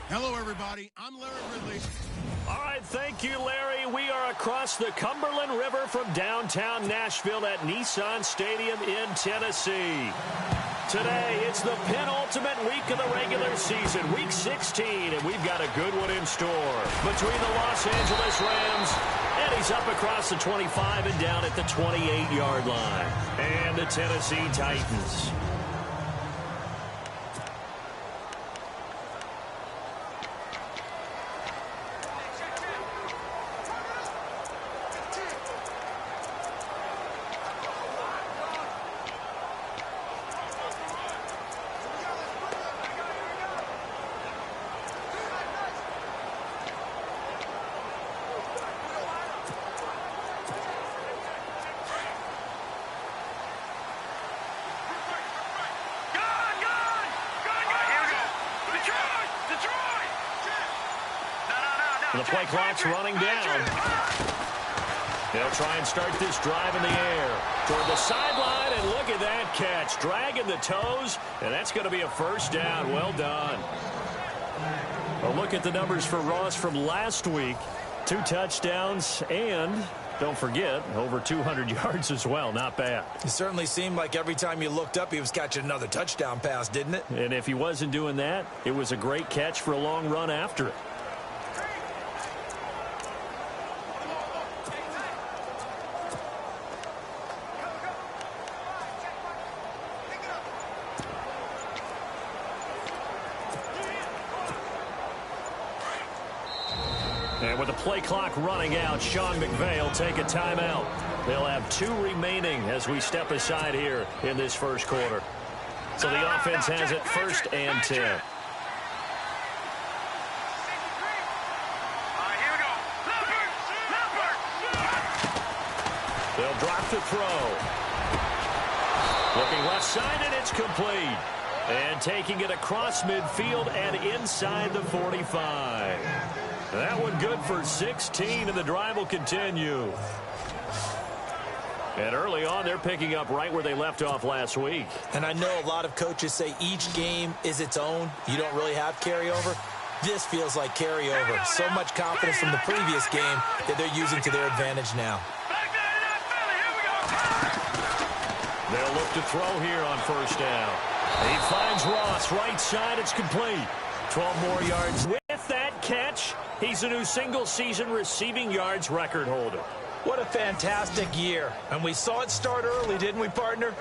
Hello, everybody. I'm Larry Ridley. All right, thank you, Larry. We are across the Cumberland River from downtown Nashville at Nissan Stadium in Tennessee. Today, it's the penultimate week of the regular season, week 16, and we've got a good one in store. Between the Los Angeles Rams, and he's up across the 25 and down at the 28-yard line, and the Tennessee Titans. The play clock's running down. They'll try and start this drive in the air toward the sideline, and look at that catch. Dragging the toes, and that's going to be a first down. Well done. A look at the numbers for Ross from last week. 2 touchdowns, and don't forget, over 200 yards as well. Not bad. It certainly seemed like every time you looked up, he was catching another touchdown pass, didn't it? And if he wasn't doing that, it was a great catch for a long run after it. And with the play clock running out, Sean McVay will take a timeout. They'll have 2 remaining as we step aside here in this first quarter. So the offense has it 1st and 10. They'll drop to throw. Looking left side, and it's complete. And taking it across midfield and inside the 45. That one good for 16, and the drive will continue. And early on, they're picking up right where they left off last week. And I know a lot of coaches say each game is its own. You don't really have carryover. This feels like carryover. So much confidence from the previous game that they're using to their advantage now. They'll look to throw here on 1st down. He finds Ross, right side, it's complete. 12 more yards. With that catch, he's a new single-season receiving yards record holder. What a fantastic year. And we saw it start early, didn't we, partner?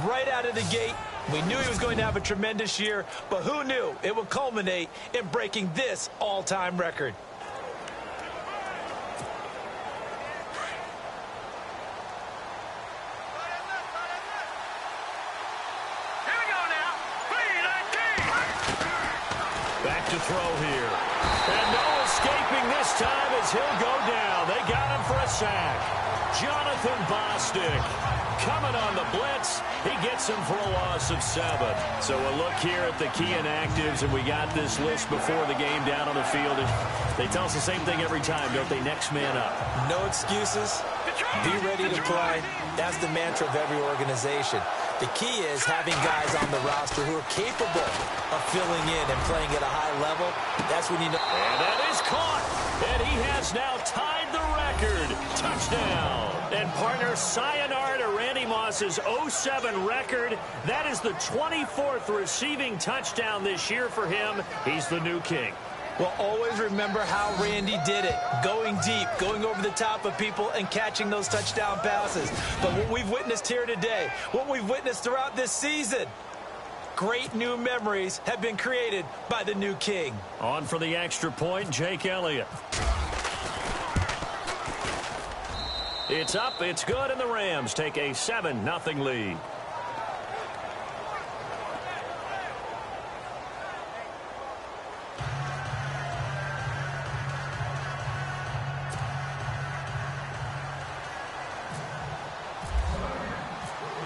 Right out of the gate, we knew he was going to have a tremendous year, but who knew it would culminate in breaking this all-time record? Back to throw here. And no escaping this time as he'll go down. They got him for a sack. Jonathan Bostic coming on the blitz. He gets him for a loss of 7. So a look here at the key inactives, and we got this list before the game down on the field. They tell us the same thing every time, don't they? Next man up. No excuses. Be ready to play. That's the mantra of every organization. The key is having guys on the roster who are capable of filling in and playing at a high level. That's when you know. And that is caught. And he has now tied the record. Touchdown. And partner, sayonara to Randy Moss's 07 record. That is the 24th receiving touchdown this year for him. He's the new king. Well, always remember how Randy did it. Going deep, going over the top of people and catching those touchdown passes. But what we've witnessed here today, what we've witnessed throughout this season, great new memories have been created by the new king. On for the extra point, Jake Elliott. It's up, it's good, and the Rams take a 7-0 lead.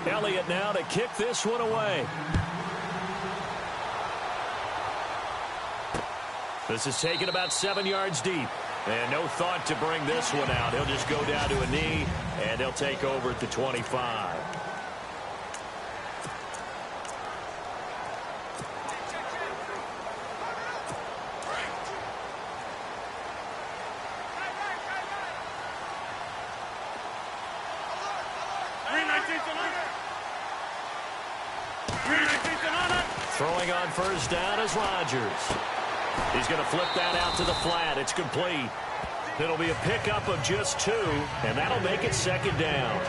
Elliott now to kick this one away. This is taken about 7 yards deep. And no thought to bring this one out. He'll just go down to a knee, and he'll take over at the 25. Throwing on first down is Rodgers. He's going to flip that out to the flat. It's complete. It'll be a pickup of just 2, and that'll make it second down.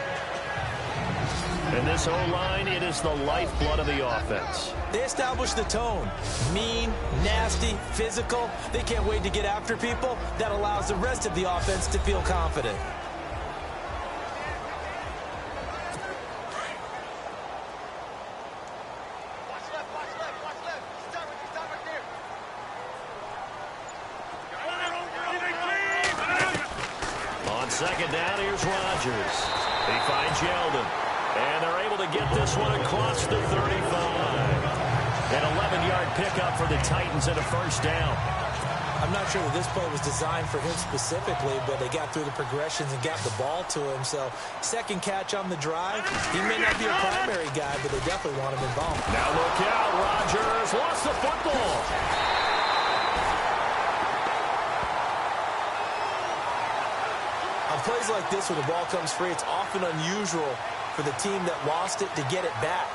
And this O-line, it is the lifeblood of the offense. They establish the tone. Mean, nasty, physical. They can't wait to get after people. That allows the rest of the offense to feel confident. Second down, here's Rodgers. He finds Yeldon. And they're able to get this one across the 35. An 11-yard pickup for the Titans and a first down. I'm not sure that this play was designed for him specifically, but they got through the progressions and got the ball to him. So, second catch on the drive. He may not be a primary guy, but they definitely want him involved. Now look out, Rodgers lost the football. On plays like this where the ball comes free, it's often unusual for the team that lost it to get it back.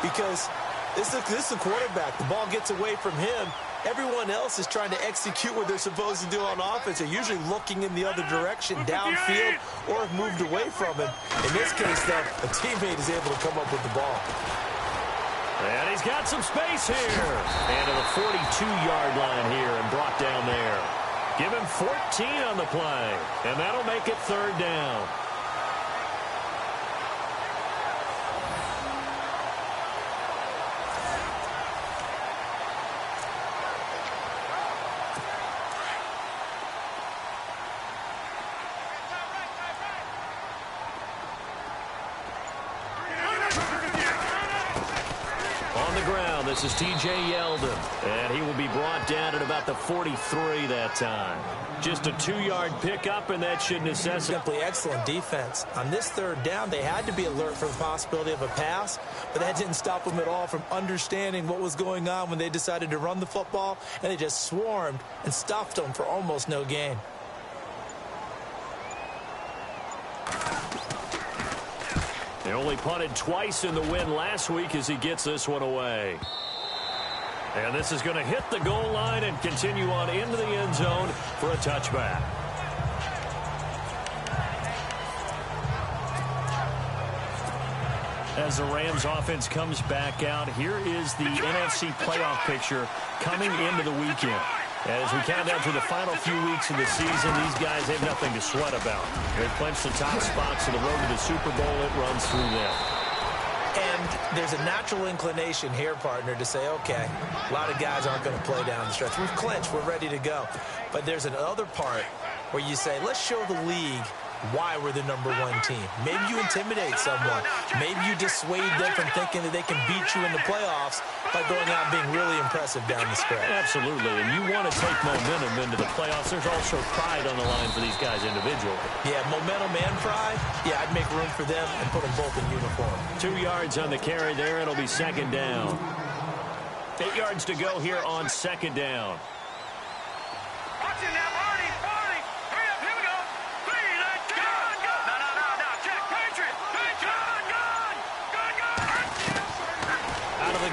Because this is the quarterback. The ball gets away from him. Everyone else is trying to execute what they're supposed to do on offense. They're usually looking in the other direction, downfield, or have moved away from him. In this case, though, a teammate is able to come up with the ball. And he's got some space here. And to the 42-yard line here and brought down there. Give him 14 on the play, and that'll make it third down. This is T.J. Yeldon, and he will be brought down at about the 43 that time. Just a 2-yard pickup, and that should necessitate. Simply excellent defense. On this third down, they had to be alert for the possibility of a pass, but that didn't stop them at all from understanding what was going on when they decided to run the football, and they just swarmed and stuffed them for almost no gain. They only punted twice in the win last week as he gets this one away. And this is going to hit the goal line and continue on into the end zone for a touchback. As the Rams offense comes back out, here is the NFC playoff picture coming into the weekend. As we count down to the final few weeks of the season, these guys have nothing to sweat about. They've clinched the top spots to the road to the Super Bowl. It runs through them. And there's a natural inclination here, partner, to say, okay, a lot of guys aren't going to play down the stretch. We've clinched. We're ready to go. But there's another part where you say, let's show the league why we're the #1 team. Maybe you intimidate someone. Maybe you dissuade them from thinking that they can beat you in the playoffs by going out and being really impressive down the stretch. Absolutely, and you want to take momentum into the playoffs. There's also pride on the line for these guys individually. Yeah, momentum and pride. Yeah, I'd make room for them and put them both in uniform. 2 yards on the carry there. It'll be second down. 8 yards to go here on second down.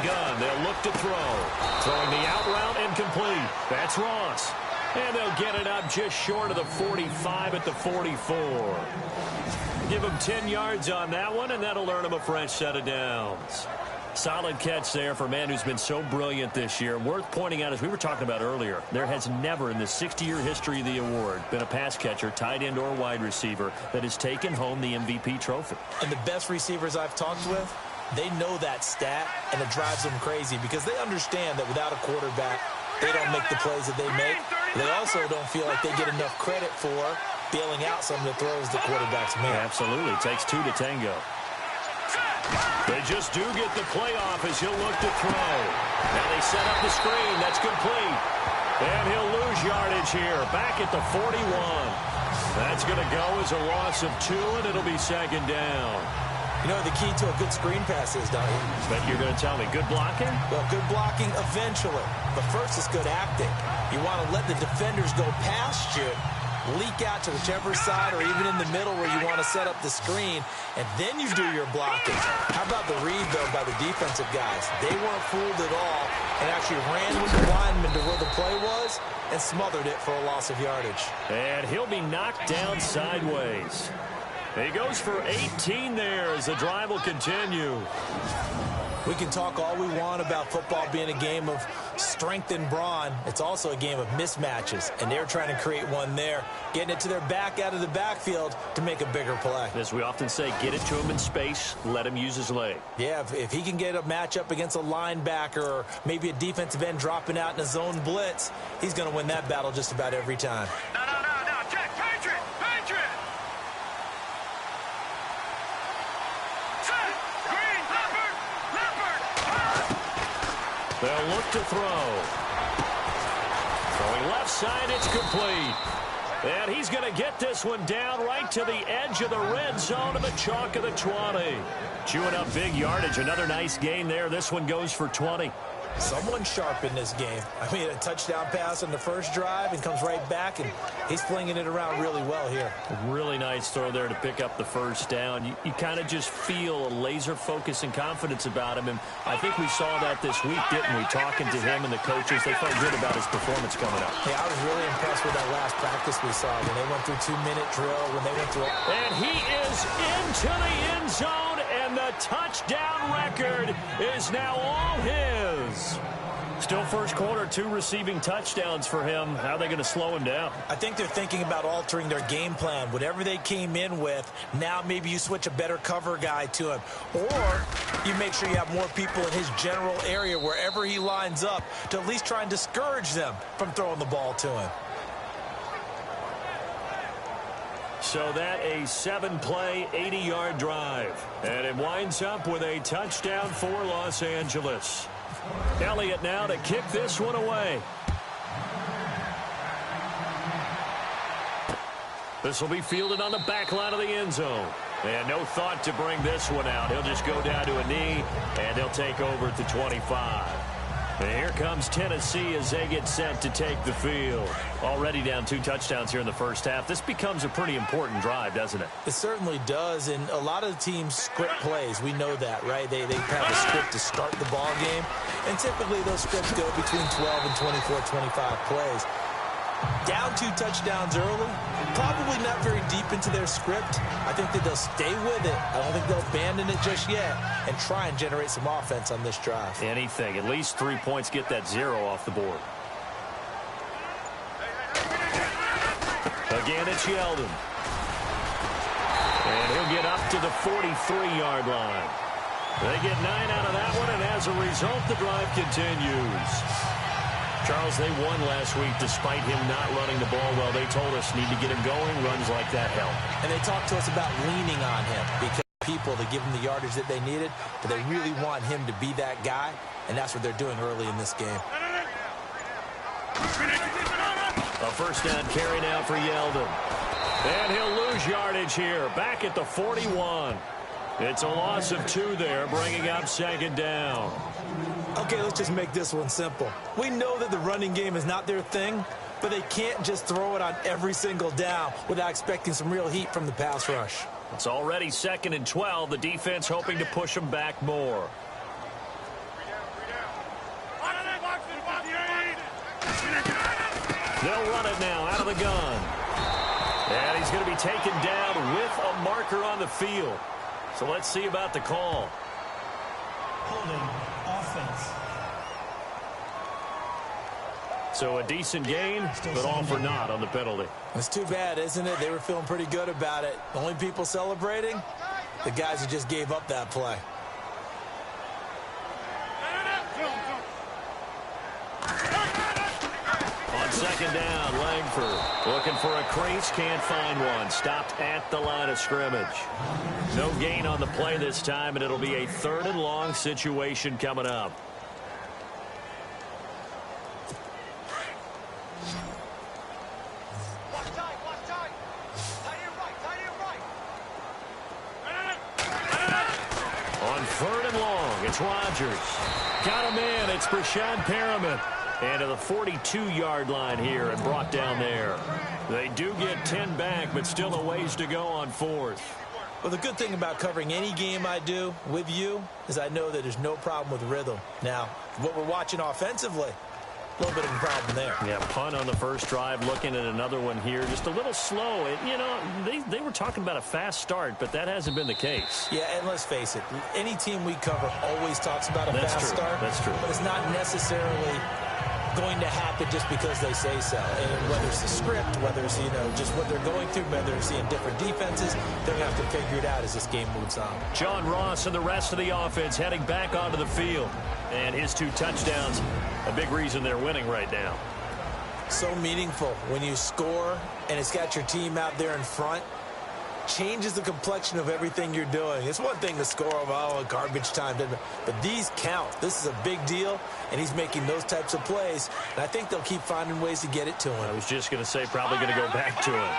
Gun. They'll look to throw. Throwing the out route incomplete. That's Ross. And they'll get it up just short of the 45 at the 44. Give them 10 yards on that one, and that'll earn them a fresh set of downs. Solid catch there for a man who's been so brilliant this year. Worth pointing out, as we were talking about earlier, there has never in the 60-year history of the award been a pass catcher, tight end, or wide receiver that has taken home the MVP trophy. And the best receivers I've talked with, they know that stat, and it drives them crazy because they understand that without a quarterback, they don't make the plays that they make. They also don't feel like they get enough credit for bailing out some of the throws the quarterbacks make. Absolutely. It takes 2 to tango. They just do get the play off as he'll look to throw. Now they set up the screen. That's complete. And he'll lose yardage here. Back at the 41. That's going to go as a loss of 2, and it'll be second down. You know the key to a good screen pass is, don't you? But you're going to tell me, good blocking? Well, good blocking eventually. But first is good acting. You want to let the defenders go past you leak out to whichever side or even in the middle where you want to set up the screen, and then you do your blocking. How about the read, though, by the defensive guys? They weren't fooled at all and actually ran with the lineman to where the play was and smothered it for a loss of yardage. And he'll be knocked down sideways. He goes for 18 there as the drive will continue. We can talk all we want about football being a game of strength and brawn. It's also a game of mismatches, and they're trying to create one there, getting it to their back out of the backfield to make a bigger play. As we often say, get it to him in space, let him use his leg. Yeah, if he can get a matchup against a linebacker or maybe a defensive end dropping out in a zone blitz, he's going to win that battle just about every time. No, check, Patriot! Set! Green, Leopard! They'll look to throw. Throwing left side, it's complete. And he's going to get this one down right to the edge of the red zone of the chalk of the 20. Chewing up big yardage. Another nice gain there. This one goes for 20. Someone sharp in this game. I mean, a touchdown pass on the first drive and comes right back, and he's flinging it around really well here. Really nice throw there to pick up the first down. You kind of just feel a laser focus and confidence about him, and I think we saw that this week, didn't we? Talking to him and the coaches, they felt good about his performance coming up. Yeah, I was really impressed with that last practice we saw when they went through 2-minute drill, when they went through... And he is into the end zone, and the touchdown record is now all his. Still first quarter, 2 receiving touchdowns for him. How are they going to slow him down? I think they're thinking about altering their game plan. Whatever they came in with, now maybe you switch a better cover guy to him. Or you make sure you have more people in his general area wherever he lines up to at least try and discourage them from throwing the ball to him. So that a 7-play, 80-yard drive. And it winds up with a touchdown for Los Angeles. Elliott now to kick this one away. This will be fielded on the back line of the end zone. And no thought to bring this one out. He'll just go down to a knee, and they'll take over at the 25. And here comes Tennessee as they get set to take the field. Already down 2 touchdowns here in the first half. This becomes a pretty important drive, doesn't it? It certainly does, and a lot of the teams script plays. We know that, right? They have a script to start the ball game, and typically those scripts go between 12 and 24, 25 plays. Down 2 touchdowns early, probably not very deep into their script. I think that they'll stay with it. I don't think they'll abandon it just yet and try and generate some offense on this drive. Anything. At least 3 points, get that 0 off the board. Again, it's Yeldon. And he'll get up to the 43-yard line. They get 9 out of that one, and as a result, the drive continues. Charles, they won last week despite him not running the ball well. They told us need to get him going. Runs like that help. And they talked to us about leaning on him because people to give him the yardage that they needed, but they really want him to be that guy, and that's what they're doing early in this game. A first down carry now for Yeldon. And he'll lose yardage here. Back at the 41. It's a loss of 2 there, bringing up second down. Okay, let's just make this one simple. We know that the running game is not their thing, but they can't just throw it on every single down without expecting some real heat from the pass rush. It's already 2nd and 12. The defense hoping to push them back more. They'll run it now out of the gun. And he's going to be taken down with a marker on the field. So let's see about the call. Holding offense. So a decent gain, but all for naught on the penalty. It's too bad, isn't it? They were feeling pretty good about it. The only people celebrating, the guys who just gave up that play. On second down, Langford looking for a crease, can't find one. Stopped at the line of scrimmage. No gain on the play this time, and it'll be a 3rd and long situation coming up. On 3rd and long, it's Rodgers. Got him in. It's Brashad Perriman. And to the 42-yard line here and brought down there. They do get 10 back, but still a ways to go on 4th. Well, the good thing about covering any game I do with you is I know that there's no problem with rhythm. Now, what we're watching offensively, a little bit of a problem there. Yeah, punt on the first drive, looking at another one here. Just a little slow. You know, they were talking about a fast start, but that hasn't been the case. Yeah, and let's face it, any team we cover always talks about a fast start. That's true. But it's not necessarily going to happen just because they say so. And whether it's the script, whether it's, just what they're going through, whether they're seeing different defenses, they're going to have to figure it out as this game moves on. John Ross and the rest of the offense heading back onto the field. And his 2 touchdowns, a big reason they're winning right now. So meaningful when you score and it's got your team out there in front. Changes the complexion of everything you're doing. It's one thing to score garbage time, but these count. This is a big deal, and he's making those types of plays, and I think they'll keep finding ways to get it to him. I was just going to say probably going to go back to him.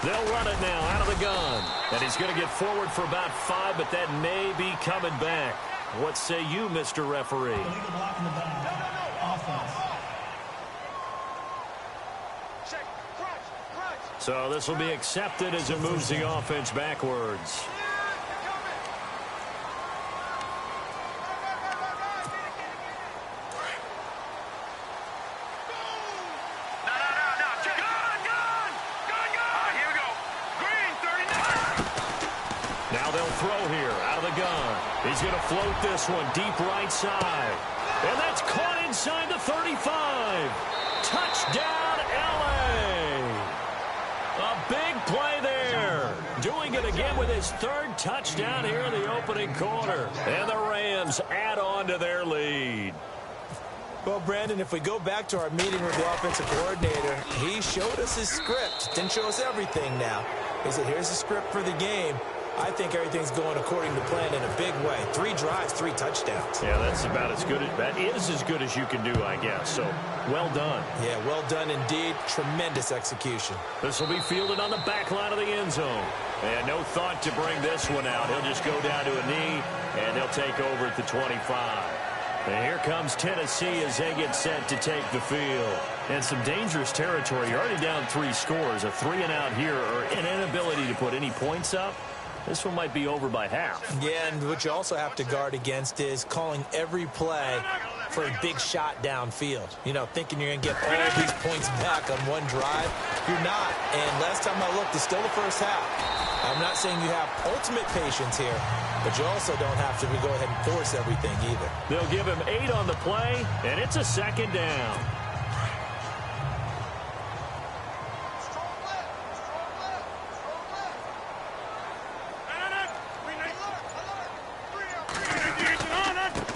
They'll run it now out of the gun, and he's going to get forward for about 5, but that may be coming back. What say you, Mr. Referee? Illegal block in the back. Offense. So this will be accepted as it moves the offense backwards. Now they'll throw here out of the gun. He's going to float this one deep right side. And that's caught inside the 35. Touchdown, L.A. A big play there. Doing it again with his 3rd touchdown here in the opening quarter. And the Rams add on to their lead. Well, Brandon, if we go back to our meeting with the offensive coordinator, he showed us his script. Didn't show us everything now. He said, here's the script for the game. I think everything's going according to plan in a big way. 3 drives, 3 touchdowns. Yeah, that's about as good as you can do, I guess. So, well done. Yeah, well done indeed. Tremendous execution. This will be fielded on the back line of the end zone. And no thought to bring this one out. He'll just go down to a knee, and they'll take over at the 25. And here comes Tennessee as they get set to take the field. And some dangerous territory. You're already down 3 scores. A 3-and-out here, or an inability to put any points up. This one might be over by half. Yeah, and what you also have to guard against is calling every play for a big shot downfield. Thinking you're going to get all these points back on one drive. You're not. And last time I looked, it's still the first half. I'm not saying you have ultimate patience here, but you also don't have to go ahead and force everything either. They'll give him 8 on the play, and it's a 2nd down.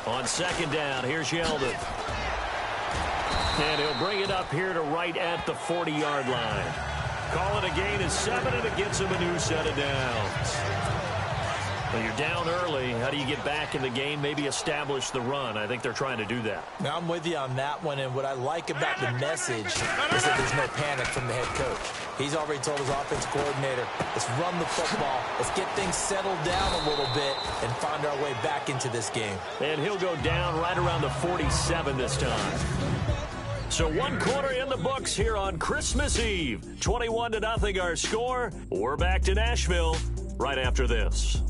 On 2nd down, here's Yeldon. And he'll bring it up here to right at the 40-yard line. Call it a gain of 7, and it gets him a new set of downs. Well, you're down early. How do you get back in the game? Maybe establish the run. I think they're trying to do that. Now, I'm with you on that one, and what I like about the message is that there's no panic from the head coach. He's already told his offensive coordinator, let's run the football, let's get things settled down a little bit and find our way back into this game. And he'll go down right around the 47 this time. So 1 quarter in the books here on Christmas Eve. 21-0 our score. We're back to Nashville right after this.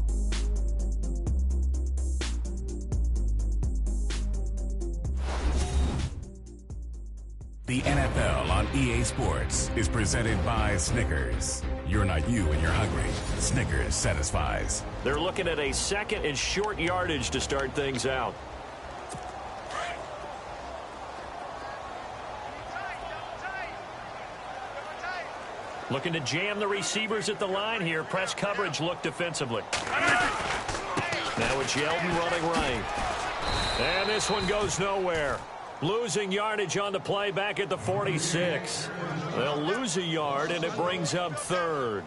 The NFL on EA Sports is presented by Snickers. You're not you when you're hungry. Snickers satisfies. They're looking at a 2nd and short yardage to start things out. Looking to jam the receivers at the line here. Press coverage look defensively. Now it's Yeldon running right. And this one goes nowhere. Losing yardage on the play back at the 46. They'll lose a yard, and it brings up 3rd.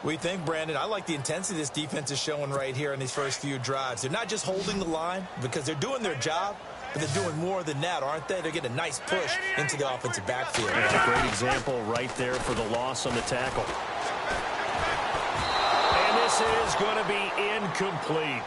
We think, Brandon, I like the intensity this defense is showing right here in these first few drives. They're not just holding the line because they're doing their job, but they're doing more than that, aren't they? They're getting a nice push into the offensive backfield. Yeah, a great example right there for the loss on the tackle. And this is going to be incomplete.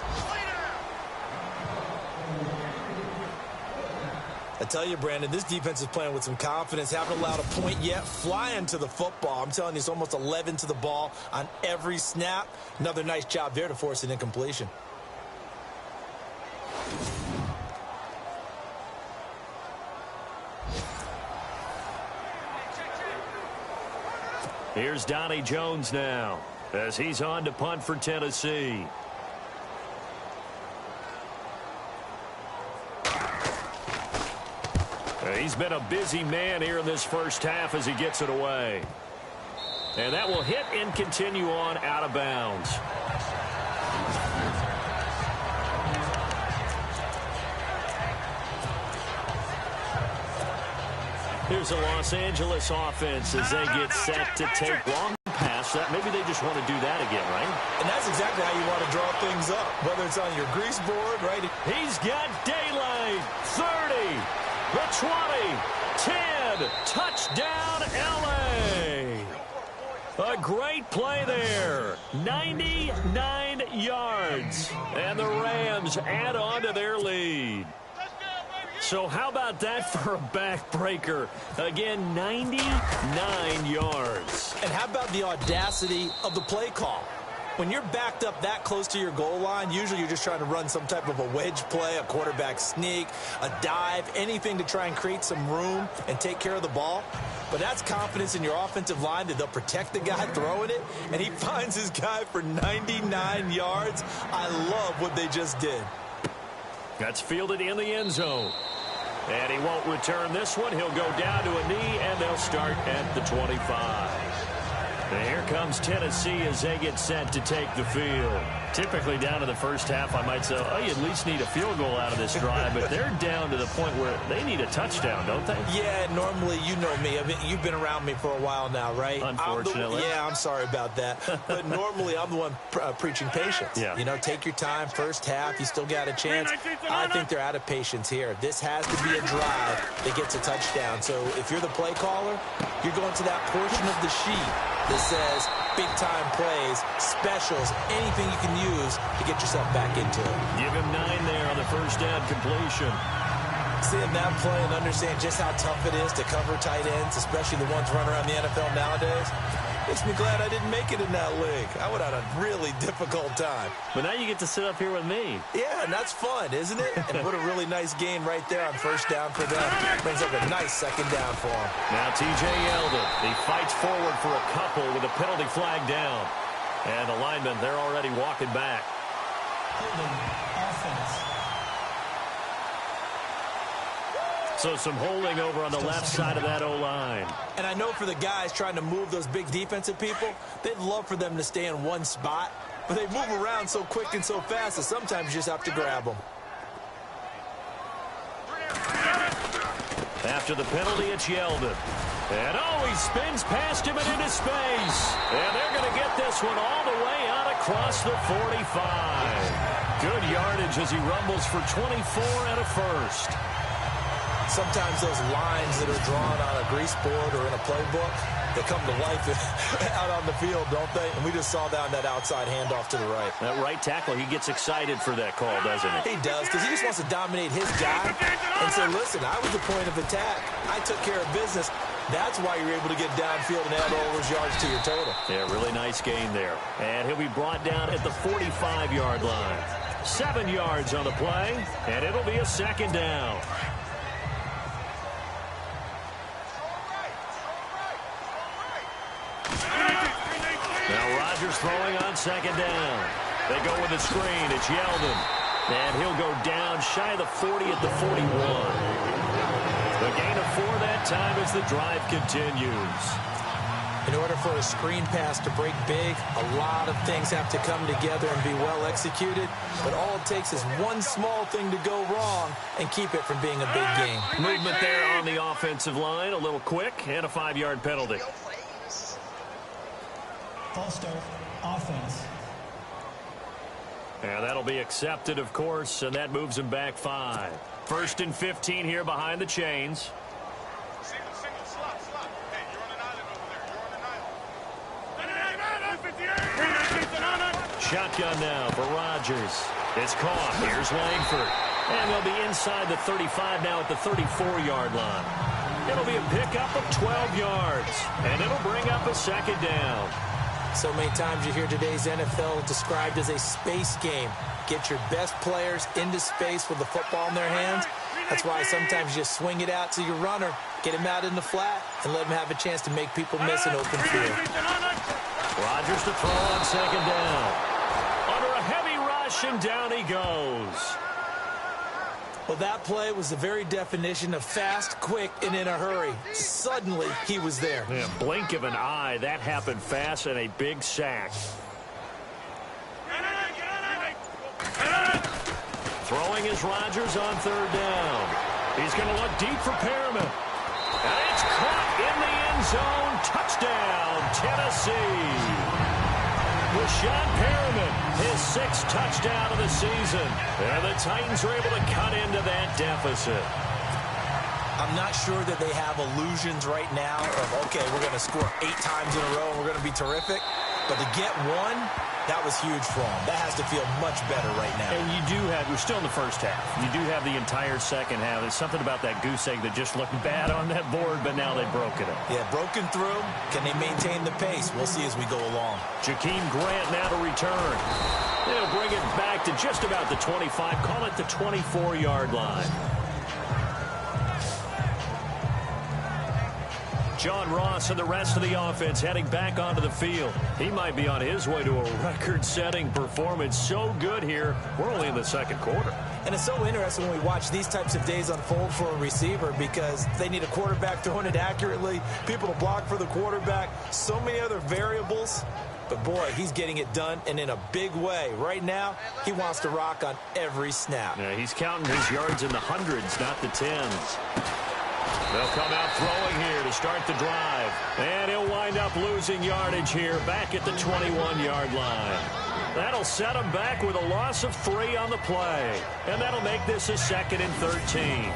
I tell you, Brandon, this defense is playing with some confidence. Haven't allowed a point yet. Flying to the football. I'm telling you, it's almost 11 to the ball on every snap. Another nice job there to force an incompletion. Here's Donnie Jones now as he's on to punt for Tennessee. He's been a busy man here in this first half as he gets it away. And that will hit and continue on out of bounds. Here's a Los Angeles offense as they get set to take long pass. Maybe they just want to do that again, right? And that's exactly how you want to draw things up, whether it's on your grease board, right? He's got daylight. 30, the 20, 10, touchdown LA. A great play there. 99 yards. And the Rams add on to their lead. So how about that for a backbreaker? Again, 99 yards. And how about the audacity of the play call? When you're backed up that close to your goal line, usually you're just trying to run some type of a wedge play, a quarterback sneak, a dive, anything to try and create some room and take care of the ball. But that's confidence in your offensive line that they'll protect the guy throwing it, and he finds his guy for 99 yards. I love what they just did. That's fielded in the end zone. And he won't return this one. He'll go down to a knee, and they'll start at the 25. And here comes Tennessee as they get set to take the field. Typically down to the first half, I might say, oh, you at least need a field goal out of this drive. But they're down to the point where they need a touchdown, don't they? Yeah, normally, you know me. I mean, you've been around me for a while now, right? Unfortunately. I'm sorry about that. But normally, I'm the one preaching patience. Yeah. You know, take your time. First half, you still got a chance. I think they're out of patience here. This has to be a drive that gets a touchdown. So if you're the play caller, you're going to that portion of the sheet that says big-time plays, specials, anything you can use to get yourself back into it. Give him 9 there on the first down completion. Seeing that play and understand just how tough it is to cover tight ends, especially the ones running around the NFL nowadays, makes me glad I didn't make it in that league. I would have had a really difficult time. But now you get to sit up here with me. Yeah, and that's fun, isn't it? And put a really nice gain right there on first down for them. Brings up a nice second down for him. Now T.J. Yeldon, he fights forward for a couple with a penalty flag down. And the linemen, they're already walking back. Offense. So some holding over on the left side of that O-line. And I know for the guys trying to move those big defensive people, they'd love for them to stay in one spot. But they move around so quick and so fast that sometimes you just have to grab them. After the penalty, it's Yeldon. And he spins past him and into space. And they're going to get this one all the way out across the 45. Good yardage as he rumbles for 24 and a first. Sometimes those lines that are drawn on a grease board or in a playbook, they come to life out on the field, don't they? And we just saw that on that outside handoff to the right. That right tackle, he gets excited for that call, doesn't he? He does, because he just wants to dominate his guy and say, listen, I was the point of attack. I took care of business. That's why you're able to get downfield and add all those yards to your total. Yeah, really nice gain there. And he'll be brought down at the 45-yard line. 7 yards on the play, and it'll be a second down. Now Rodgers throwing on second down. They go with the screen. It's Yeldon. And he'll go down shy of the 40 at the 41. The gain of 4 that time as the drive continues. In order for a screen pass to break big, a lot of things have to come together and be well executed. But all it takes is one small thing to go wrong and keep it from being a big game. Movement there on the offensive line. A little quick and a 5-yard penalty. False start. Offense. And that'll be accepted, of course, and that moves him back 5. 1st and 15 here behind the chains. Single, slot. Hey, you're on an island over there. Shotgun now for Rodgers. It's caught. Here's Langford. And they'll be inside the 35 now at the 34-yard line. It'll be a pickup of 12 yards, and it'll bring up a second down. So many times you hear today's NFL described as a space game. Get your best players into space with the football in their hands. That's why sometimes you just swing it out to your runner, get him out in the flat, and let him have a chance to make people miss an open field. Rodgers to throw on second down. Under a heavy rush, and down he goes. Well, that play was the very definition of fast, quick, and in a hurry. Suddenly, he was there. Yeah, blink of an eye. That happened fast, and a big sack. Throwing is Rodgers on third down. He's going to look deep for Perriman. And it's caught in the end zone. Touchdown, Tennessee. Rashawn Perriman, his 6th touchdown of the season. And the Titans are able to cut into that deficit. I'm not sure that they have illusions right now of, okay, we're going to score 8 times in a row and we're going to be terrific. But to get one, that was huge for them. That has to feel much better right now. And you do have, we're still in the first half. You do have the entire second half. There's something about that goose egg that just looked bad on that board, but now they've broken it. Yeah, broken through. Can they maintain the pace? We'll see as we go along. Jakeem Grant now to return. They'll bring it back to just about the 25. Call it the 24-yard line. John Ross and the rest of the offense heading back onto the field. He might be on his way to a record-setting performance. So good here. We're only in the second quarter. And it's so interesting when we watch these types of days unfold for a receiver because they need a quarterback throwing it accurately, people to block for the quarterback, so many other variables. But, boy, he's getting it done and in a big way. Right now, he wants to rock on every snap. Yeah, he's counting his yards in the hundreds, not the tens. They'll come out throwing here to start the drive. And he'll wind up losing yardage here back at the 21-yard line. That'll set him back with a loss of 3 on the play. And that'll make this a 2nd and 13.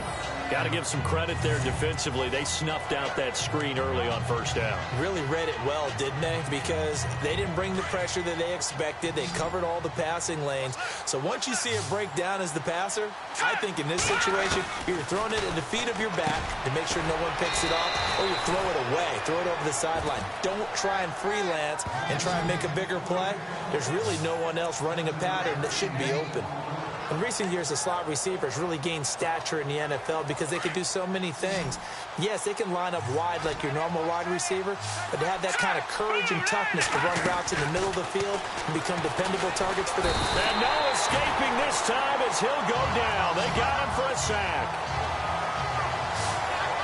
Got to give some credit there defensively. They snuffed out that screen early on first down. Really read it well, didn't they? Because they didn't bring the pressure that they expected. They covered all the passing lanes. So once you see it break down as the passer, I think in this situation, you're throwing it at the feet of your back to make sure no one picks it off, or you throw it away, throw it over the sideline. Don't try and freelance and try and make a bigger play. There's really no one else running a pattern that should be open. In recent years, the slot receivers really gained stature in the NFL because they could do so many things. Yes, they can line up wide like your normal wide receiver, but to have that kind of courage and toughness to run routes in the middle of the field and become dependable targets for their... And no escaping this time as he'll go down. They got him for a sack.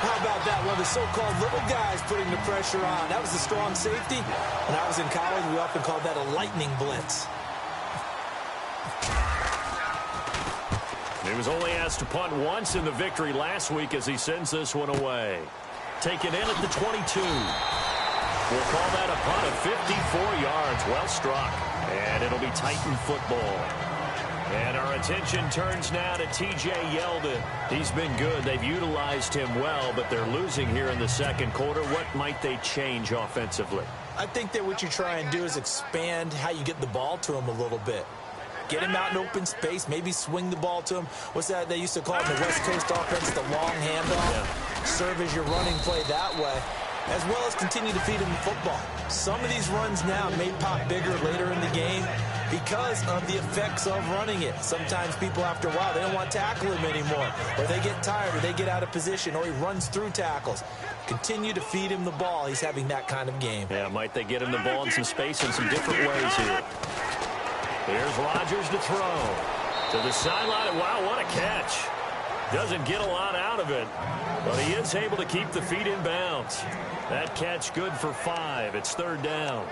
How about that? One of the so-called little guys putting the pressure on. That was a strong safety. When I was in college, we often called that a lightning blitz. He was only asked to punt once in the victory last week as he sends this one away. Taken in at the 22. We'll call that a punt of 54 yards. Well struck. And it'll be Titan football. And our attention turns now to T.J. Yeldon. He's been good. They've utilized him well, but they're losing here in the second quarter. What might they change offensively? I think that what you try and do is expand how you get the ball to him a little bit. Get him out in open space, maybe swing the ball to him. What's that they used to call it in the West Coast offense, the long handoff? Yeah. Serve as your running play that way, as well as continue to feed him the football. Some of these runs now may pop bigger later in the game because of the effects of running it. Sometimes people, after a while, they don't want to tackle him anymore, or they get tired, or they get out of position, or he runs through tackles. Continue to feed him the ball. He's having that kind of game. Yeah, might they get him the ball in some space in some different ways here. Here's Rodgers to throw. To the sideline. Wow, what a catch. Doesn't get a lot out of it, but he is able to keep the feet in bounds. That catch good for 5. It's third down.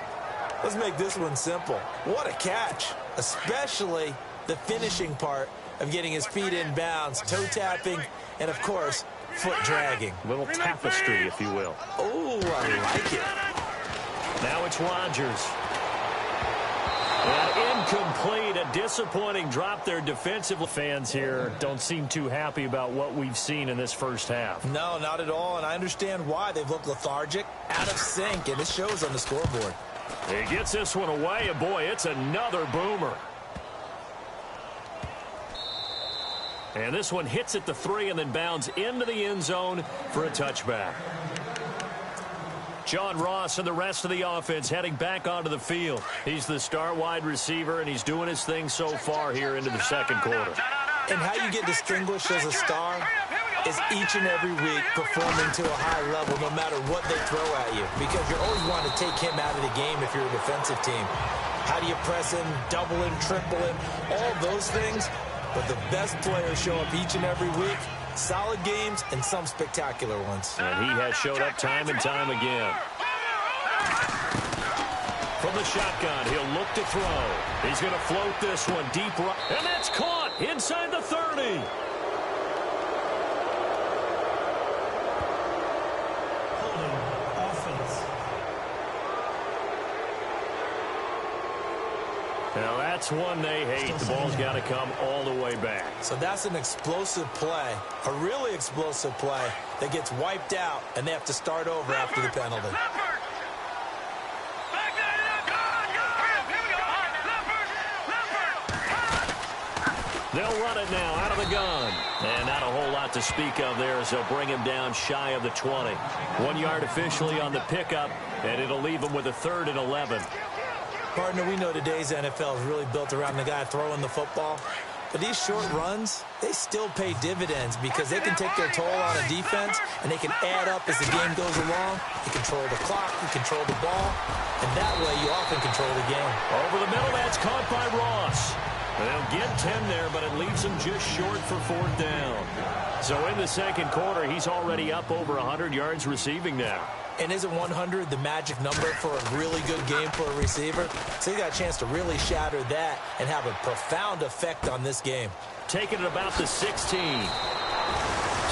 Let's make this one simple. What a catch, especially the finishing part of getting his feet in bounds, toe tapping, and, of course, foot dragging. Little tapestry, if you will. Oh, I like it. Now it's Rodgers. Incomplete, a disappointing drop there. Defensive fans here don't seem too happy about what we've seen in this first half. No, not at all, and I understand why. They've looked lethargic, out of sync, and it shows on the scoreboard. He gets this one away, and boy, it's another boomer. And this one hits at the 3 and then bounds into the end zone for a touchback. John Ross and the rest of the offense heading back onto the field. He's the star wide receiver, and he's doing his thing so far here into the second quarter. And how you get distinguished as a star is each and every week performing to a high level no matter what they throw at you, because you always want to take him out of the game if you're a defensive team. How do you press him, double him, triple him, all those things? But the best players show up each and every week. Solid games and some spectacular ones. And he has showed up time and time again. From the shotgun, he'll look to throw. He's going to float this one deep right. And that's caught inside the 30. Now that's one they hate. The ball's got to come all the way back. So that's an explosive play, a really explosive play that gets wiped out, and they have to start over after the penalty. They'll run it now out of the gun. And not a whole lot to speak of there as they'll bring him down shy of the 20. 1 yard officially on the pickup, and it'll leave him with a 3rd and 11. Partner, we know today's NFL is really built around the guy throwing the football. But these short runs, they still pay dividends because they can take their toll on a defense and they can add up as the game goes along. You control the clock, you control the ball, and that way you often control the game. Over the middle, that's caught by Ross. They'll get 10 there, but it leaves them just short for 4th down. So in the second quarter, he's already up over 100 yards receiving now. And isn't 100 the magic number for a really good game for a receiver? So he got a chance to really shatter that and have a profound effect on this game. Taking it about the 16.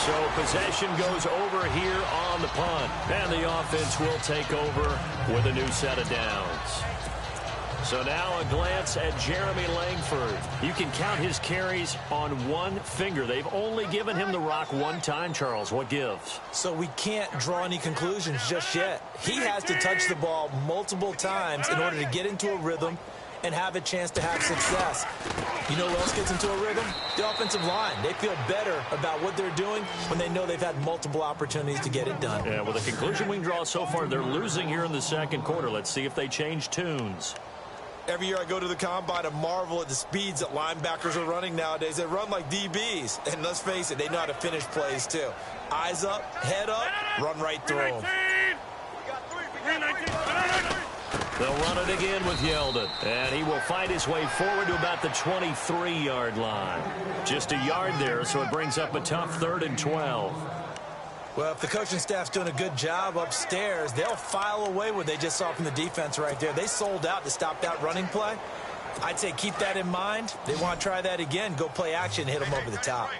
So possession goes over here on the punt. And the offense will take over with a new set of downs. So now a glance at Jeremy Langford. You can count his carries on one finger. They've only given him the rock one time, Charles. What gives? So we can't draw any conclusions just yet. He has to touch the ball multiple times in order to get into a rhythm and have a chance to have success. You know who else gets into a rhythm? The offensive line. They feel better about what they're doing when they know they've had multiple opportunities to get it done. Yeah, well, the conclusion we can draw so far, they're losing here in the second quarter. Let's see if they change tunes. Every year I go to the combine and marvel at the speeds that linebackers are running nowadays. They run like DBs. And let's face it, they know how to finish plays too. Eyes up, head up, run right through them. They'll run it again with Yeldon. And he will fight his way forward to about the 23-yard line. Just a yard there, so it brings up a tough 3rd and 12. Well, if the coaching staff's doing a good job upstairs, they'll file away what they just saw from the defense right there. They sold out to stop that running play. I'd say keep that in mind. They want to try that again. Go play action, hit them over the top.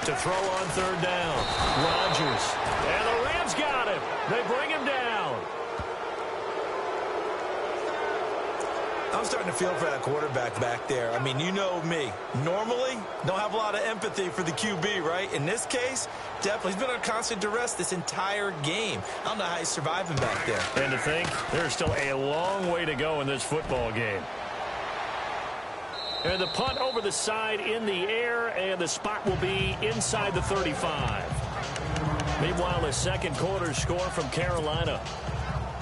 To throw on 3rd down. Rodgers. And the Rams got him. They bring him down. I'm starting to feel for that quarterback back there. I mean, you know me. Normally, don't have a lot of empathy for the QB, right? In this case, definitely. He's been under constant duress this entire game. I don't know how he's surviving back there. And to think, there's still a long way to go in this football game. And the punt over the side in the air, and the spot will be inside the 35. Meanwhile, the second quarter score from Carolina.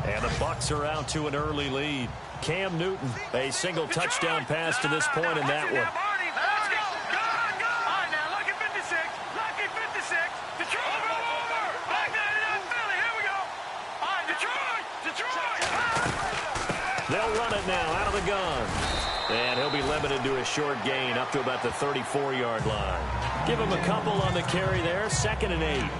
And the Bucs are out to an early lead. Cam Newton, a single touchdown pass to this point in that one. They'll run it now out of the gun. And he'll be limited to a short gain up to about the 34-yard line. Give him a couple on the carry there, 2nd and 8.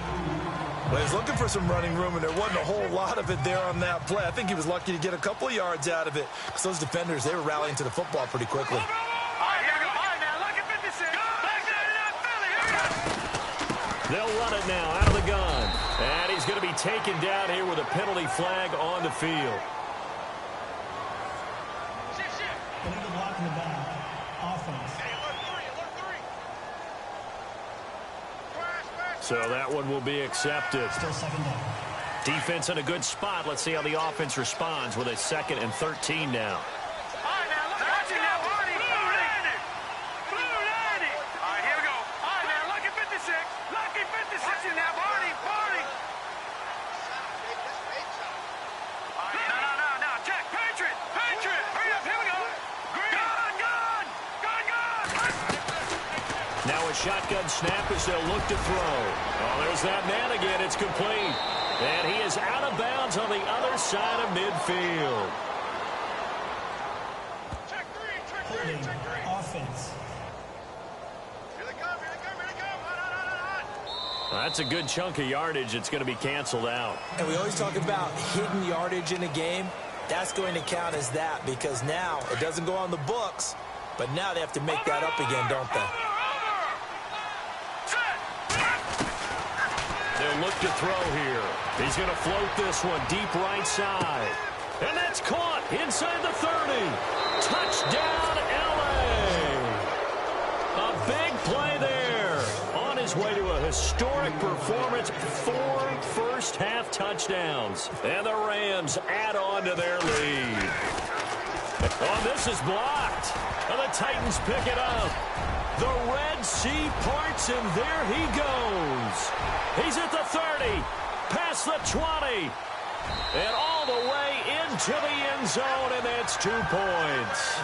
Well, he's looking for some running room, and there wasn't a whole lot of it there on that play. I think he was lucky to get a couple of yards out of it because those defenders, they were rallying to the football pretty quickly. They'll run it now out of the gun. And he's going to be taken down here with a penalty flag on the field. Illegal block in the back. Offense. So that one will be accepted. Still 2nd down. Defense in a good spot. Let's see how the offense responds with a 2nd and 13 now. Now a shotgun snap as they'll look to throw. Oh, there's that man again. It's complete. And he is out of bounds on the other side of midfield. Check three, check three, Holding check three. offense. Here they come, here they come, here they come. Well, that's a good chunk of yardage. It's going to be canceled out. And we always talk about hidden yardage in a game. That's going to count as that because now it doesn't go on the books, but now they have to make that up again, don't they? They'll look to throw here. He's going to float this one deep right side. And that's caught inside the 30. Touchdown, L.A. A big play there. On his way to a historic performance, 4 first-half touchdowns. And the Rams add on to their lead. Oh, this is blocked. And the Titans pick it up. The Red Sea parts, and there he goes. He's at the 30, past the 20, and all the way into the end zone, and that's 2 points.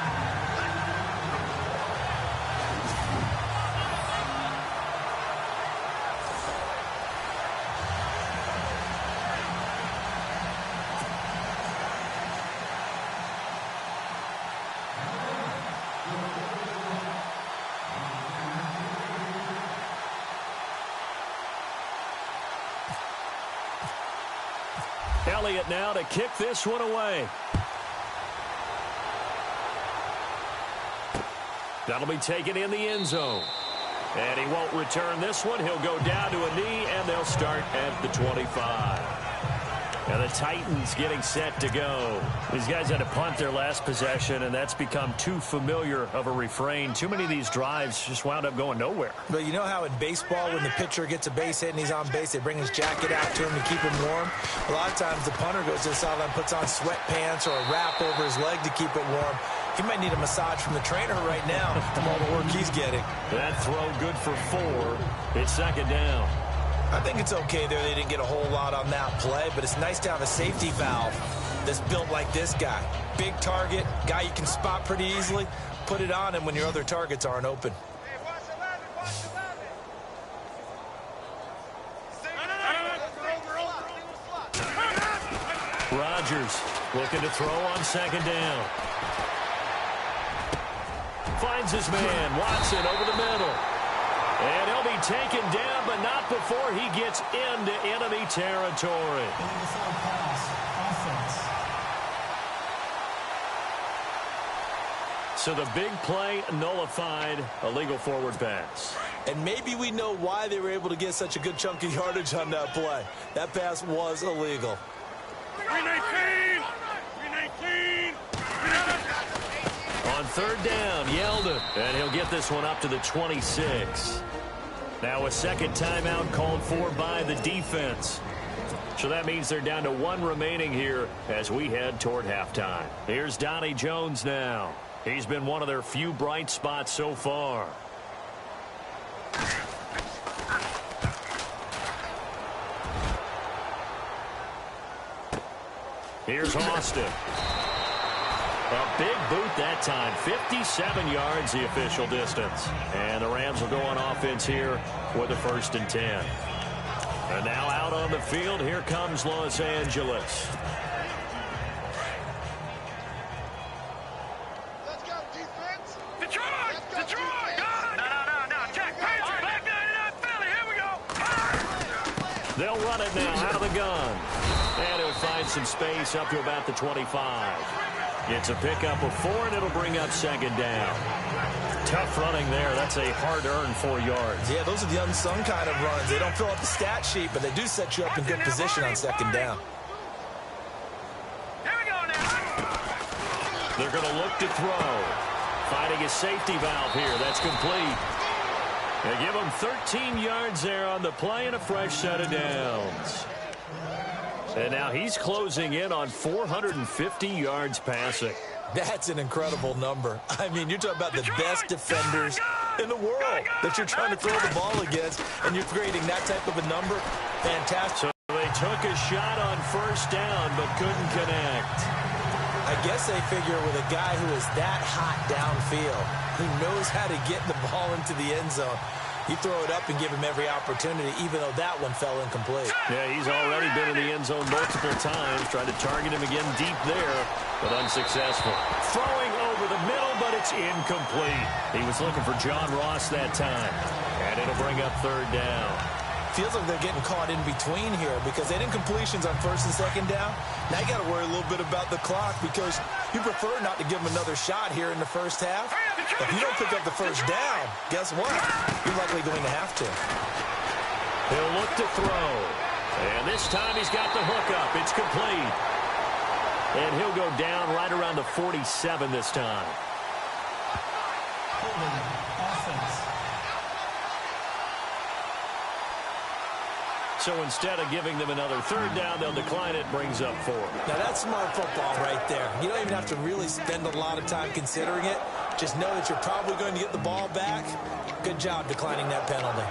Elliott now to kick this one away. That'll be taken in the end zone. And he won't return this one. He'll go down to a knee, and they'll start at the 25. And the Titans getting set to go. These guys had to punt their last possession, and that's become too familiar of a refrain. Too many of these drives just wound up going nowhere. But you know how in baseball, when the pitcher gets a base hit and he's on base, they bring his jacket out to him to keep him warm? A lot of times the punter goes to the sideline, puts on sweatpants or a wrap over his leg to keep it warm. He might need a massage from the trainer right now from all the work he's getting. That throw good for 4. It's 2nd down. I think it's okay there. They didn't get a whole lot on that play, but it's nice to have a safety valve that's built like this guy. Big target, guy you can spot pretty easily. Put it on him when your other targets aren't open. Hey, watch the ladder, watch the ladder. Rodgers looking to throw on 2nd down. Finds his man, Watson, over the middle. And he'll be taken down, but not before he gets into enemy territory. Illegal pass. Offense. So the big play nullified, a legal forward pass. And maybe we know why they were able to get such a good chunk of yardage on that play. That pass was illegal. 319! 319! On 3rd down, Yeldon, and he'll get this one up to the 26. Now a 2nd timeout called for by the defense. So that means they're down to 1 remaining here as we head toward halftime. Here's Donnie Jones now. He's been one of their few bright spots so far. Here's Austin. A big boot that time. 57 yards the official distance. And the Rams will go on offense here with a 1st and 10. And now out on the field, here comes Los Angeles. Let's go, defense! Detroit! Detroit! No. Check, Patriot! Back down, Philly, here we go! They'll run it now out of the gun. And he'll find some space up to about the 25. It's a pickup of 4, and it'll bring up 2nd down. Tough running there. That's a hard-earned 4 yards. Yeah, those are the unsung kind of runs. They don't fill up the stat sheet, but they do set you up in good position on 2nd down. Here we go now! They're going to look to throw. Finding a safety valve here. That's complete. They give them 13 yards there on the play and a fresh set of downs. And now he's closing in on 450 yards passing. That's an incredible number. I mean, you're talking about the best defenders in the world that you're trying to throw the ball against, and you're creating that type of a number. Fantastic. So they took a shot on first down, but couldn't connect. I guess they figure with a guy who is that hot downfield, who knows how to get the ball into the end zone, you throw it up and give him every opportunity, even though that one fell incomplete. Yeah, he's already been in the end zone multiple times, tried to target him again deep there, but unsuccessful. Throwing over the middle, but it's incomplete. He was looking for John Ross that time, and it'll bring up third down. Feels like they're getting caught in between here because they didn't completions on first and second down. Now you got to worry a little bit about the clock because you prefer not to give them another shot here in the first half. If you don't pick up the first down, guess what? You're likely going to have to. He'll look to throw. And this time he's got the hook up. It's complete. And he'll go down right around the 47 this time. Offense. So instead of giving them another third down, they'll decline it, brings up 4. Now that's smart football right there. You don't even have to really spend a lot of time considering it. Just know that you're probably going to get the ball back. Good job declining that penalty.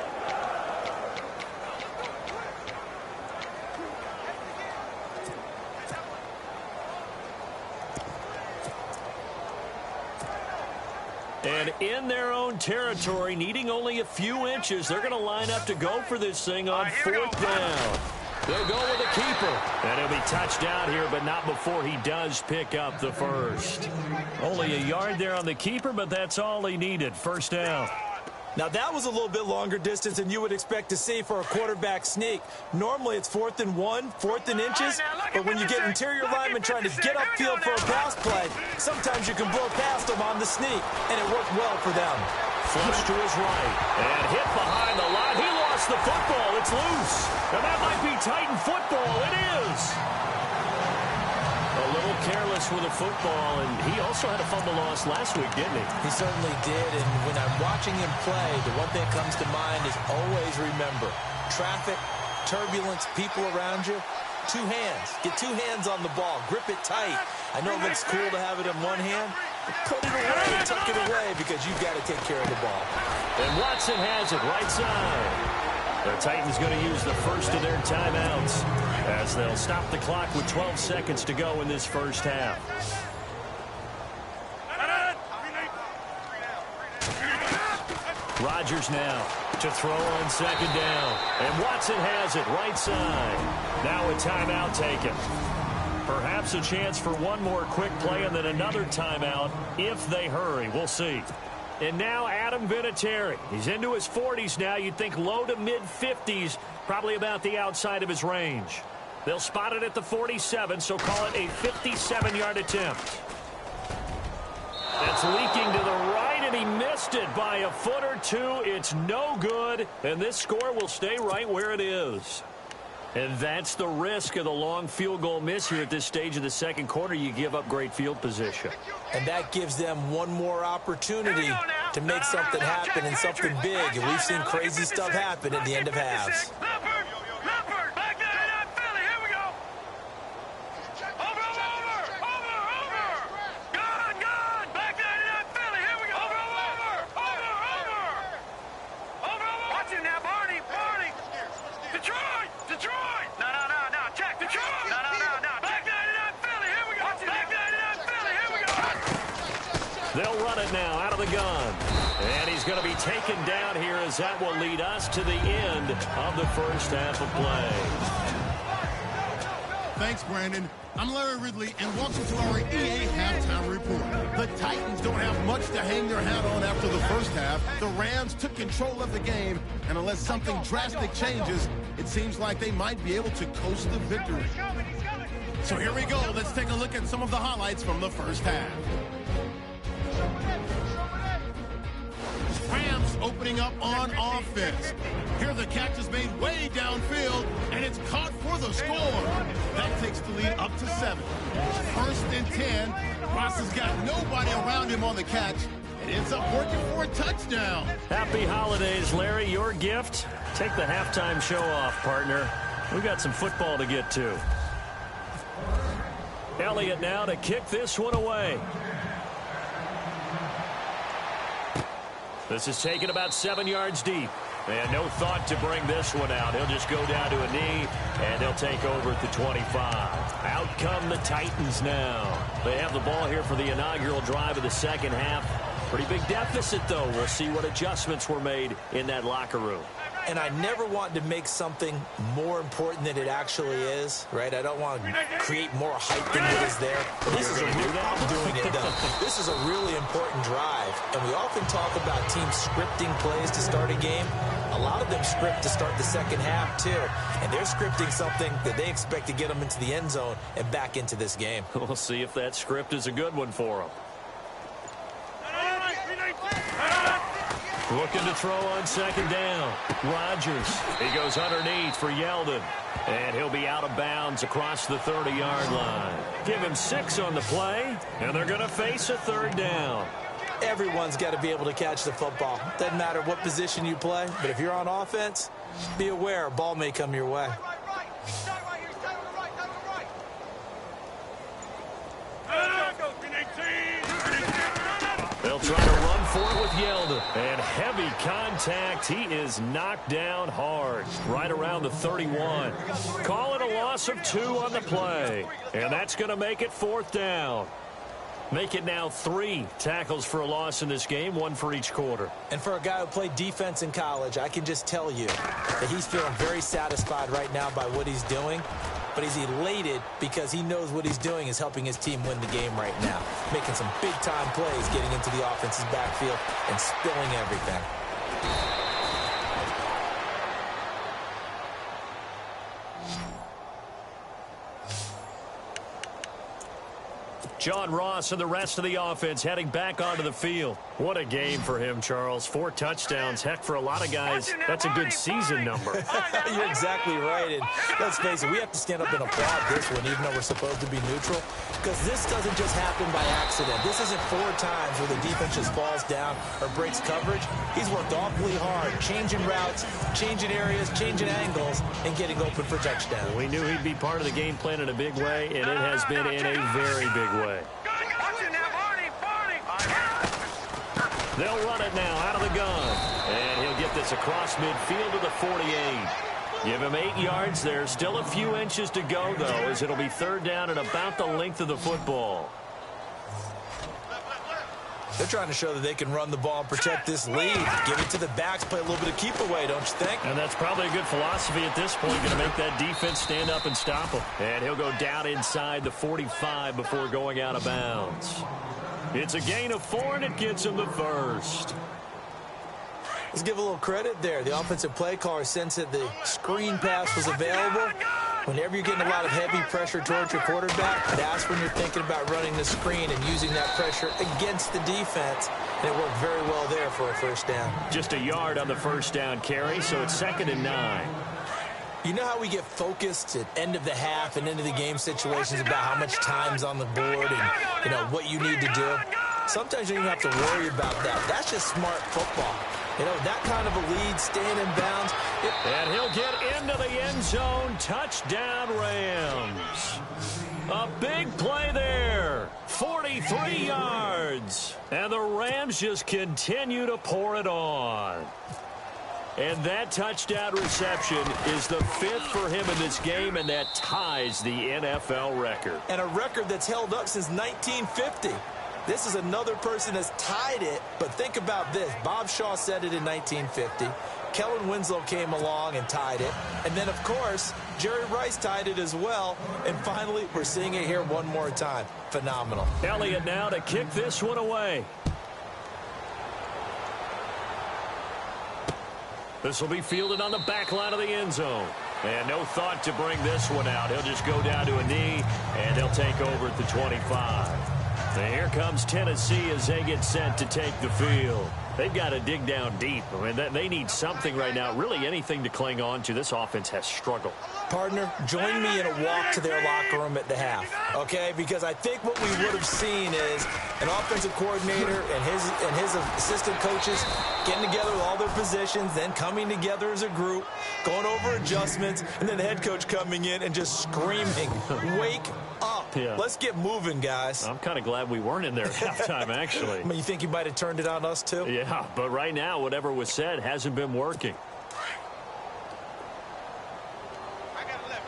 And in their own territory, needing only a few inches, they're going to line up to go for this thing on fourth down. They'll go with the keeper. And he'll be touched down here, but not before he does pick up the first. Only a yard there on the keeper, but that's all he needed. First down. Now, that was a little bit longer distance than you would expect to see for a quarterback sneak. Normally, it's 4th and 1, 4th and inches, but when you get interior linemen trying to get upfield for a pass play, sometimes you can blow past them on the sneak, and it worked well for them. Flush to his right, and hit behind the line. He lost the football. It's loose, and that might be Titan football. It is. A little careless with the football, and he also had a fumble loss last week, didn't he? He certainly did, and when I'm watching him play, the one thing that comes to mind is always remember, traffic, turbulence, people around you, 2 hands. Get 2 hands on the ball. Grip it tight. I know it looks cool to have it in one hand, but put it away, tuck it away, because you've got to take care of the ball. And Watson has it right side. The Titans going to use the first of their timeouts as they'll stop the clock with 12 seconds to go in this first half. Rodgers now to throw on second down. And Watson has it right side. Now a timeout taken. Perhaps a chance for one more quick play and then another timeout if they hurry. We'll see. And now Adam Vinatieri. He's into his 40s now. You'd think low to mid-50s, probably about the outside of his range. They'll spot it at the 47, so call it a 57-yard attempt. That's leaking to the right, and he missed it by a foot or two. It's no good, and this score will stay right where it is. And that's the risk of the long field goal miss here at this stage of the second quarter. You give up great field position. And that gives them one more opportunity to make something happen and something big. And we've seen crazy stuff happen at the end of halves. They'll run it now out of the gun. And he's going to be taken down here as that will lead us to the end of the first half of play. Thanks, Brandon. I'm Larry Ridley, and welcome to our EA Halftime Report. The Titans don't have much to hang their hat on after the first half. The Rams took control of the game, and unless something drastic changes, it seems like they might be able to coast the victory. So here we go. Let's take a look at some of the highlights from the first half. Rams opening up on offense. Here the catch is made way downfield, and it's caught for the score. That takes the lead up to 7. First and 10. Ross has got nobody around him on the catch. It ends up working for a touchdown. Happy holidays, Larry. Your gift? Take the halftime show off, partner. We got some football to get to. Elliott now to kick this one away. This is taken about 7 yards deep. And no thought to bring this one out. He'll just go down to a knee, and they'll take over at the 25. Out come the Titans now. They have the ball here for the inaugural drive of the second half. Pretty big deficit, though. We'll see what adjustments were made in that locker room. And I never want to make something more important than it actually is, right? I don't want to create more hype than what is there. But this is a real, I'm doing it, though. This is a really important drive. And we often talk about teams scripting plays to start a game. A lot of them script to start the second half, too. And they're scripting something that they expect to get them into the end zone and back into this game. We'll see if that script is a good one for them. Looking to throw on second down. Rodgers. He goes underneath for Yeldon. And he'll be out of bounds across the 30-yard line. Give him 6 on the play, and they're going to face a third down. Everyone's got to be able to catch the football. Doesn't matter what position you play, but if you're on offense, be aware a ball may come your way. They'll try to run for it with Yeldon. And heavy contact. He is knocked down hard. Right around the 31. Call it a loss of 2 on the play. And that's going to make it 4th down. Make it now 3 tackles for a loss in this game, 1 for each quarter. And for a guy who played defense in college, I can just tell you that he's feeling very satisfied right now by what he's doing. But he's elated because he knows what he's doing is helping his team win the game right now. Making some big-time plays, getting into the offense's backfield and spilling everything. John Ross and the rest of the offense heading back onto the field. What a game for him, Charles. 4 touchdowns. Heck, for a lot of guys, that's a good season number. You're exactly right. And let's face it, we have to stand up and applaud this one, even though we're supposed to be neutral. Because this doesn't just happen by accident. This isn't 4 times where the defense just falls down or breaks coverage. He's worked awfully hard, changing routes, changing areas, changing angles, and getting open for touchdowns. We knew he'd be part of the game plan in a big way, and it has been in a very big way. They'll run it now out of the gun. And he'll get this across midfield to the 48. Give him 8 yards there. Still a few inches to go, though, as it'll be 3rd down and about the length of the football. They're trying to show that they can run the ball and protect this lead. Give it to the backs, play a little bit of keep away, don't you think? And that's probably a good philosophy at this point. Going to make that defense stand up and stop him. And he'll go down inside the 45 before going out of bounds. It's a gain of 4, and it gets him the first. Let's give a little credit there. The offensive play caller sensed that the screen pass was available. Whenever you're getting a lot of heavy pressure towards your quarterback, that's when you're thinking about running the screen and using that pressure against the defense. And it worked very well there for a 1st down. Just a yard on the 1st down carry, so it's 2nd and 9. You know how we get focused at end of the half and into the game situations about how much time's on the board and, you know, what you need to do? Sometimes you don't even have to worry about that. That's just smart football. You know, that kind of a lead, staying in bounds. And he'll get into the end zone. Touchdown, Rams. A big play there. 43 yards. And the Rams just continue to pour it on. And that touchdown reception is the 5th for him in this game, and that ties the NFL record. And a record that's held up since 1950. This is another person that's tied it, but think about this. Bob Shaw said it in 1950. Kellen Winslow came along and tied it. And then, of course, Jerry Rice tied it as well. And finally, we're seeing it here one more time. Phenomenal. Elliott now to kick this one away. This will be fielded on the back line of the end zone. And no thought to bring this one out. He'll just go down to a knee, and they'll take over at the 25. And here comes Tennessee as they get set to take the field. They've got to dig down deep. I mean, they need something right now, really anything to cling on to. This offense has struggled. Partner, join me in a walk to their locker room at the half, okay? Because I think what we would have seen is an offensive coordinator and his assistant coaches getting together with all their positions, then coming together as a group, going over adjustments, and then the head coach coming in and just screaming, "Wake up." Yeah. Let's get moving, guys. I'm kind of glad we weren't in there at halftime, actually. I mean, you think you might have turned it on us, too? Yeah, but right now, whatever was said hasn't been working. I got 11.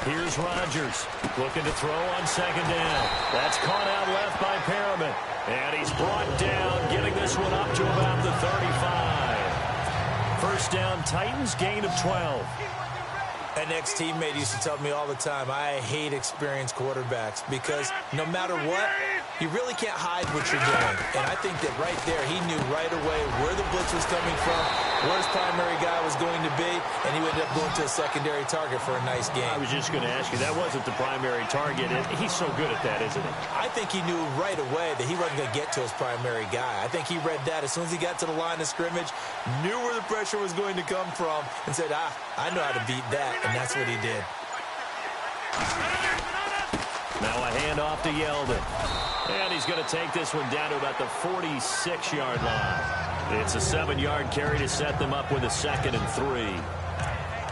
He's mine. Here's Rodgers looking to throw on second down. That's caught out left by Perriman. And he's brought down, getting this one up to about the 35. First down, Titans, gain of 12. An ex-teammate used to tell me all the time, I hate experienced quarterbacks because no matter what, you really can't hide what you're doing. And I think that right there, he knew right away where the blitz was coming from, where his primary guy was going to be, and he ended up going to a secondary target for a nice game. I was just going to ask you, that wasn't the primary target. He's so good at that, isn't he? I think he knew right away that he wasn't going to get to his primary guy. I think he read that as soon as he got to the line of scrimmage, knew where the pressure was going to come from, and said, I know how to beat that, and that's what he did. Now a handoff to Yeldon. And he's going to take this one down to about the 46-yard line. It's a 7-yard carry to set them up with a 2nd and 3.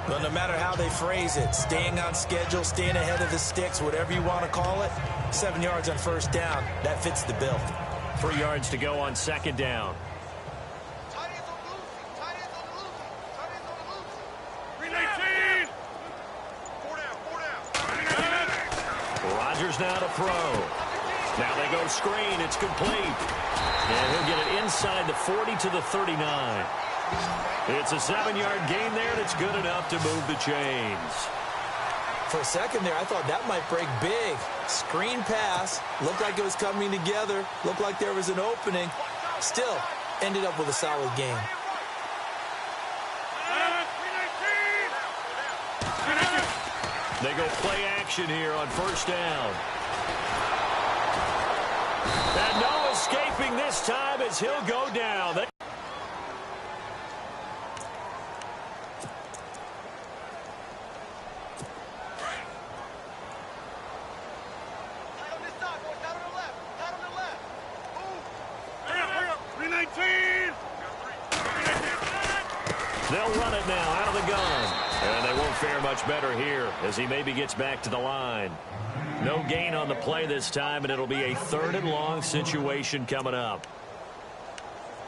Well, no matter how they phrase it, staying on schedule, staying ahead of the sticks, whatever you want to call it, 7 yards on first down, that fits the bill. 3 yards to go on second down. Rodgers now to throw. Now they go screen. It's complete. And he'll get it inside the 40 to the 39. It's a 7-yard gain there, and it's good enough to move the chains. For a second there, I thought that might break big. Screen pass. Looked like it was coming together. Looked like there was an opening. Still, ended up with a solid game. They go play action here on first down. And no escaping this time as he'll go down. They'll run it now out of the gun. And they won't fare much better here as he maybe gets back to the line. No gain on the play this time, and it'll be a 3rd and long situation coming up.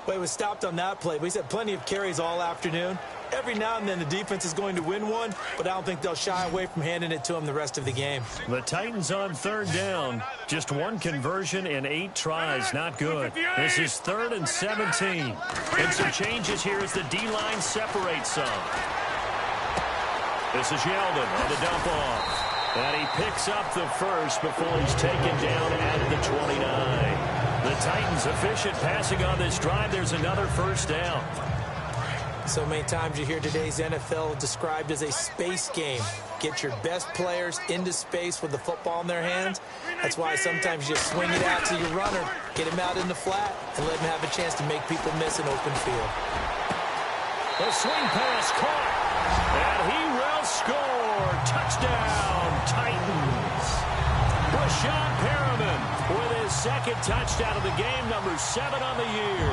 Well, he was stopped on that play, but he's had plenty of carries all afternoon. Every now and then the defense is going to win one, but I don't think they'll shy away from handing it to him the rest of the game. The Titans on 3rd down. Just 1 conversion and 8 tries. Not good. This is 3rd and 17. And some changes here as the D-line separates some. This is Yeldon on the dump off. And he picks up the first before he's taken down at the 29. The Titans efficient passing on this drive. There's another first down. So many times you hear today's NFL described as a space game. Get your best players into space with the football in their hands. That's why sometimes you just swing it out to your runner, get him out in the flat, and let him have a chance to make people miss an open field. The swing pass caught, and he will score. Touchdown, Titans. Rashawn Perriman with his 2nd touchdown of the game, number 7 on the year.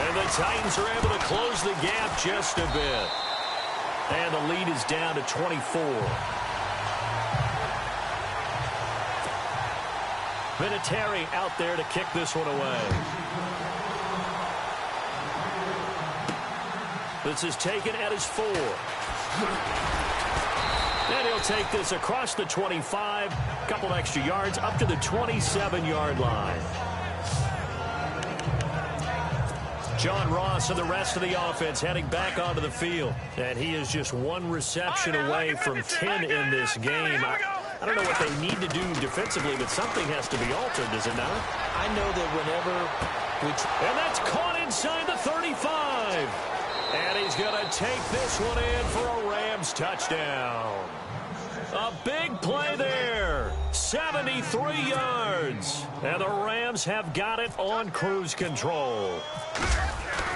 And the Titans are able to close the gap just a bit. And the lead is down to 24. Vinatieri out there to kick this one away. This is taken at his 4. And he'll take this across the 25, a couple extra yards, up to the 27-yard line. John Ross and the rest of the offense heading back onto the field. And he is just 1 reception away from 10 in this game. I don't know what they need to do defensively, but something has to be altered, does it not? I know that whenever we... And that's caught inside the 35. And he's going to take this one in for a Rams touchdown. A big play there. 73 yards. And the Rams have got it on cruise control.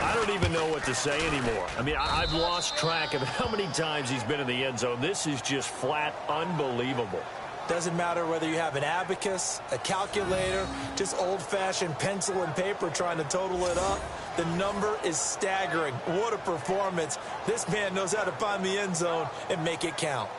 I don't even know what to say anymore. I mean, I've lost track of how many times he's been in the end zone. This is just flat unbelievable. Doesn't matter whether you have an abacus, a calculator, just old-fashioned pencil and paper trying to total it up. The number is staggering. What a performance. This man knows how to find the end zone and make it count.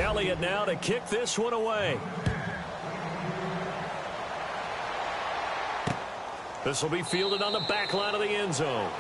Elliott now to kick this one away. This will be fielded on the back line of the end zone.